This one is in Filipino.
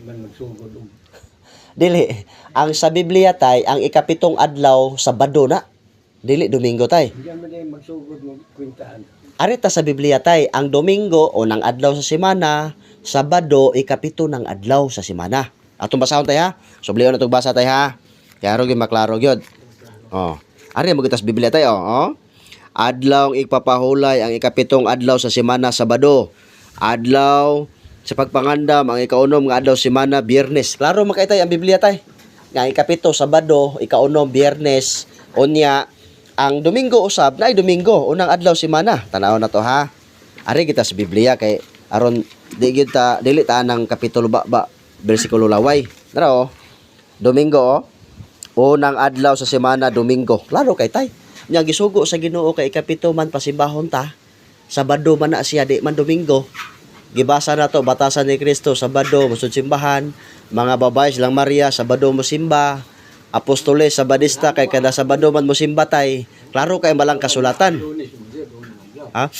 Man magsugod og Dili. Ang sa Biblia tay, ang ikapitong adlaw Sabado na. Dili Domingo tay. diyan man din magsugod mo kwintaan. Arita sa Biblia tay, ang Domingo unang adlaw sa semana, Sabado ikapito ng adlaw sa semana. Atong basahon tay ha. Subliyon na itong basa tay ha. Kaya ro gyud maklaro gyud. Oh. Ari mo gitas Biblia tay oh. Adlaw ipapahulay ang ikapitong adlaw sa semana Sabado. Adlaw sa pagpangandam ang ikaunom nga adlaw semana Biyernes. Klaro makaitay ang Biblia tay. Nga ikapito Sabado, ikaunom Biyernes, unya ang Domingo usab na ay Domingo unang adlaw semana. Tanaw na to ha. Ari kita sa Biblia kay aron dili ta nang kapitulo ba bersikulo laway. Tara oh. Domingo oh. Unang adlaw sa semana Domingo. Klaro kay tay. Nya gisugo sa Ginoo kay ikapito man pasimbahon ta. Sabado man na siya di man Domingo. Gibasa na to batasan ni Kristo Sabado musud simbahan. Mga babae silang Maria Sabado mo simba. Apostoles Sabadista kay kada Sabado man mo simba tay. Klaro kay malang kasulatan. Lunes mo diyan, Ha?